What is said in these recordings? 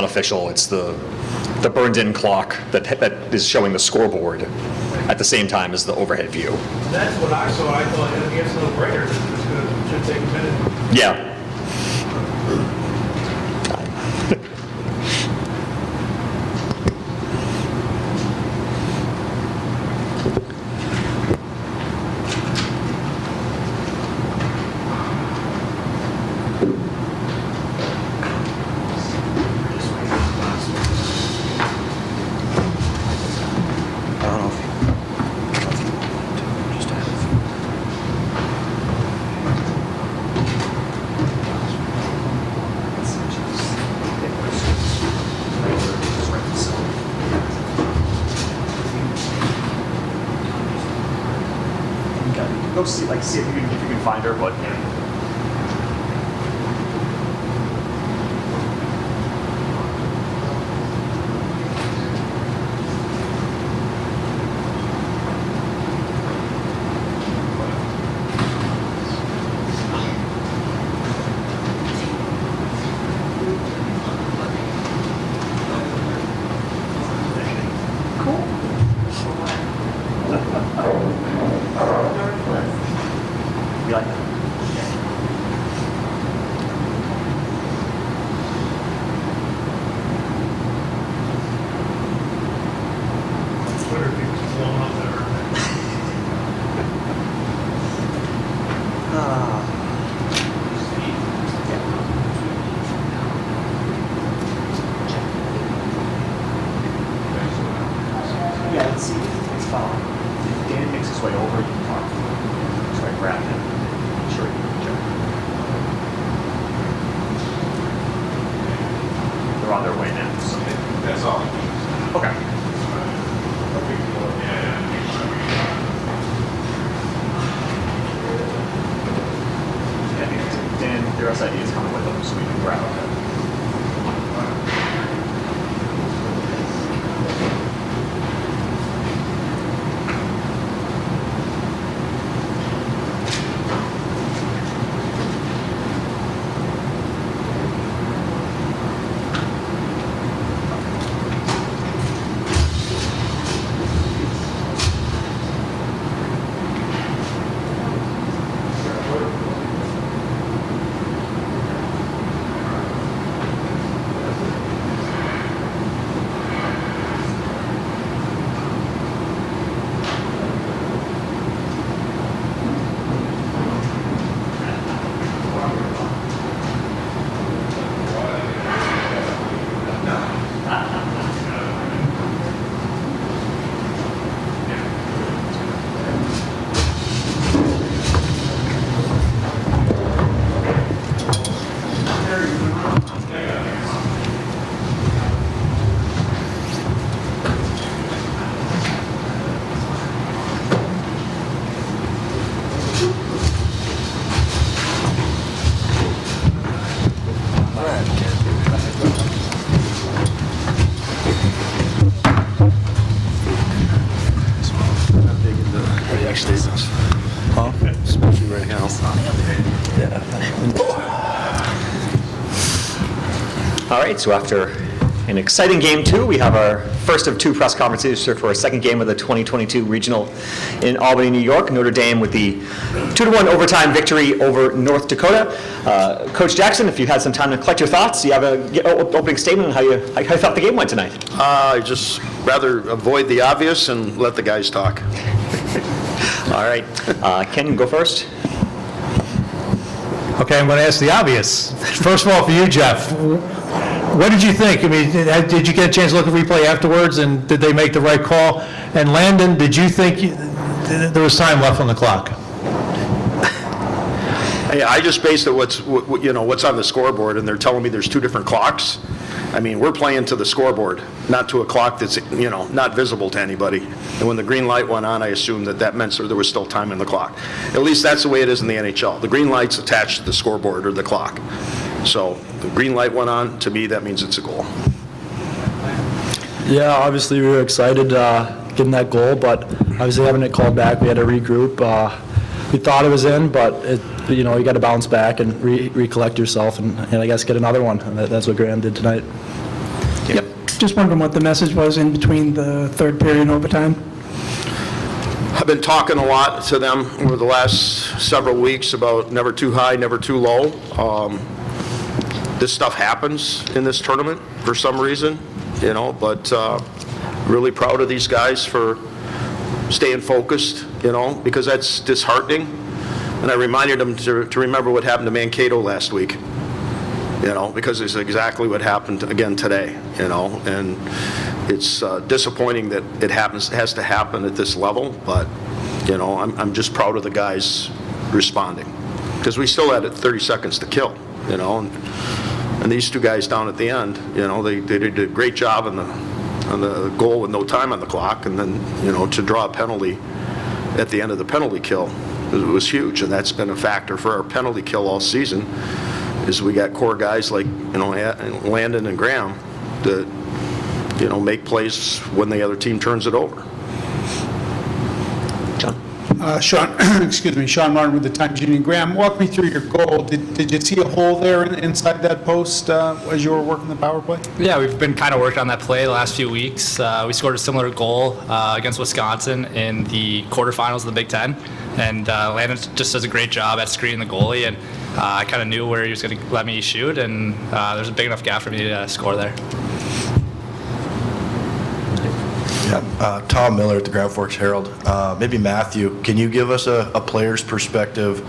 unofficial. It's the burned-in clock that is showing the scoreboard at the same time as the overhead view. That's what I saw. I thought it's a no-brainer. It should take a minute. Yeah. Go see if you can find her, but yeah. You like that? Twitter people's blowing up there. Yeah, let's see. It's fine. If Dan makes his way over, you can talk. So I grab him. Sure, you can check. They're on their way now. So. That's all. Okay. Yeah, Dan, your SID is coming with them, so we can grab him. All right, so after an exciting game two, we have our first of two press conferences for our second game of the 2022 regional in Albany, New York. Notre Dame with the 2-1 overtime victory over North Dakota. Coach Jackson, if you had some time to collect your thoughts, you have an opening statement on how you thought the game went tonight. I just rather avoid the obvious and let the guys talk. All right, Ken, you go first. Okay, I'm going to ask the obvious. First of all, for you, Jeff, what did you think? I mean, did you get a chance to look at replay afterwards, and did they make the right call? And Landon, did you think there was time left on the clock? I just based it what's on the scoreboard, and they're telling me there's two different clocks. I mean, we're playing to the scoreboard, not to a clock that's not visible to anybody. And when the green light went on, I assumed that meant there was still time in the clock. At least that's the way it is in the NHL. The green light's attached to the scoreboard or the clock. So the green light went on. To me, that means it's a goal. Yeah, obviously we were excited getting that goal, but obviously having it called back, we had to regroup. We thought it was in, but you got to bounce back and recollect yourself and I guess get another one. And that's what Graham did tonight. Yep. Just wondering what the message was in between the third period and overtime. I've been talking a lot to them over the last several weeks about never too high, never too low. This stuff happens in this tournament for some reason, but really proud of these guys for staying focused, because that's disheartening. And I reminded them to remember what happened to Mankato last week, because it's exactly what happened again today, and it's disappointing that it has to happen at this level, but, I'm just proud of the guys responding, because we still had 30 seconds to kill, and these two guys down at the end, they did a great job on the goal with no time on the clock, and then, to draw a penalty at the end of the penalty kill, it was huge, and that's been a factor for our penalty kill all season, is we got core guys like, Landon and Graham that, make plays when the other team turns it over. Sean, excuse me, Sean Martin with the Times Union. Graham, walk me through your goal. Did you see a hole there inside that post as you were working the power play? Yeah, we've been kind of working on that play the last few weeks. We scored a similar goal against Wisconsin in the quarterfinals of the Big Ten, and Landon just does a great job at screening the goalie, and I kind of knew where he was going to let me shoot, and there's a big enough gap for me to score there. Yeah, Tom Miller at the Grand Forks Herald. Maybe Matthew, can you give us a player's perspective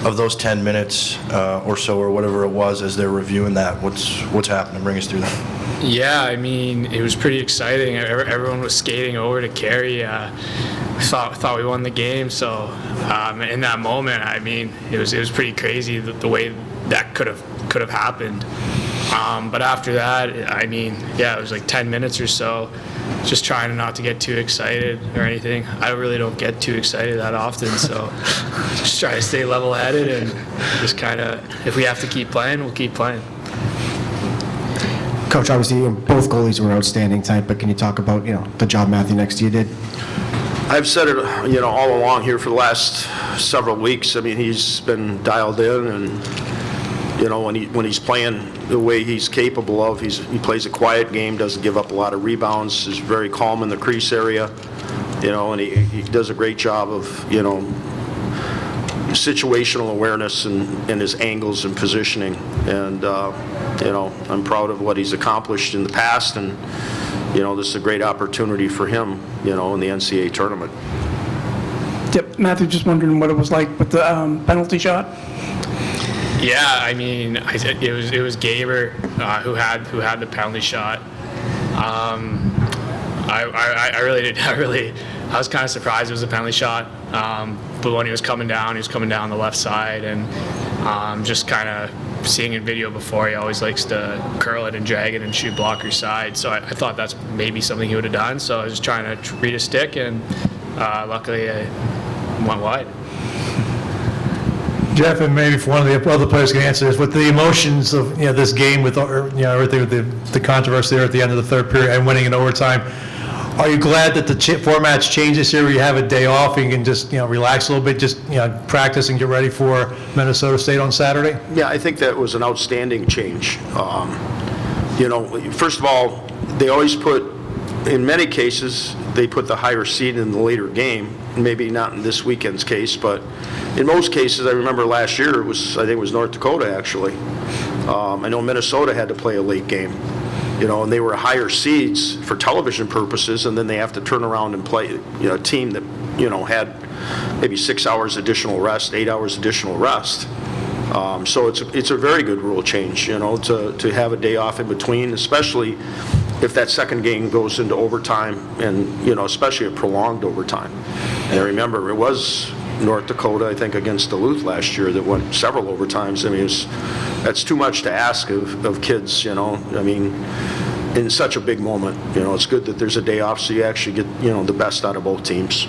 of those 10 minutes or so, or whatever it was, as they're reviewing that? What's happening? Bring us through that. Yeah, I mean, it was pretty exciting. Everyone was skating over to Carey. Thought we won the game. So in that moment, I mean, it was pretty crazy the way that could have happened. But after that, I mean, yeah, it was like 10 minutes or so, just trying not to get too excited or anything. I really don't get too excited that often, so just try to stay level-headed and just kind of, if we have to keep playing, we'll keep playing. Coach, obviously, both goalies were outstanding tonight, but can you talk about, the job Matthew next to you did? I've said it, all along here for the last several weeks. I mean, he's been dialed in, and when he's playing the way he's capable of, he plays a quiet game, doesn't give up a lot of rebounds, is very calm in the crease area, and he does a great job of, situational awareness and his angles and positioning. And, I'm proud of what he's accomplished in the past, and, this is a great opportunity for him, in the NCAA tournament. Yep, Matthew, just wondering what it was like with the penalty shot. Yeah, I mean, it was Gaber who had the penalty shot. I was kind of surprised it was a penalty shot. But when he was coming down the left side, and just kind of seeing in video before, he always likes to curl it and drag it and shoot blocker side. So I thought that's maybe something he would have done. So I was just trying to read a stick, and luckily I went wide. Jeff, and maybe if one of the other players can answer this, with the emotions of this game, with everything, with the controversy there at the end of the third period and winning in overtime, are you glad that the format's changed this year, where you have a day off and you can just relax a little bit, just practice and get ready for Minnesota State on Saturday? Yeah, I think that was an outstanding change. First of all, they always put, in many cases, they put the higher seed in the later game. Maybe not in this weekend's case, but in most cases, I remember last year, I think it was North Dakota, actually. I know Minnesota had to play a late game, and they were higher seeds for television purposes, and then they have to turn around and play, a team that, had maybe 6 hours additional rest, 8 hours additional rest. So it's a very good rule change, to have a day off in between, especially if that second game goes into overtime, and, especially a prolonged overtime. And I remember it was North Dakota, I think, against Duluth last year that went several overtimes. I mean, that's too much to ask of kids, I mean, in such a big moment. It's good that there's a day off so you actually get, the best out of both teams.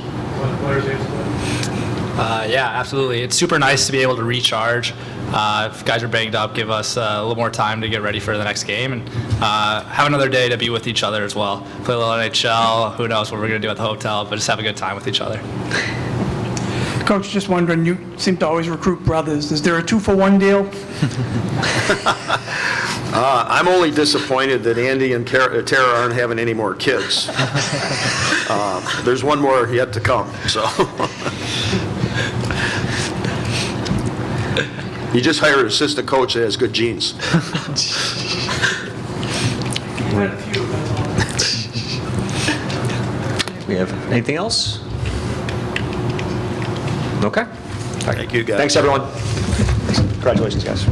Yeah, absolutely. It's super nice to be able to recharge. If guys are banged up, give us a little more time to get ready for the next game, and have another day to be with each other as well. Play a little NHL, who knows what we're going to do at the hotel, but just have a good time with each other. Coach, just wondering, you seem to always recruit brothers. Is there a 2-for-1 deal? I'm only disappointed that Andy and Tara aren't having any more kids. There's one more yet to come, so. You just hired an assistant coach that has good genes. We have anything else? Okay. Thank you, guys. Thanks, everyone. Congratulations, guys.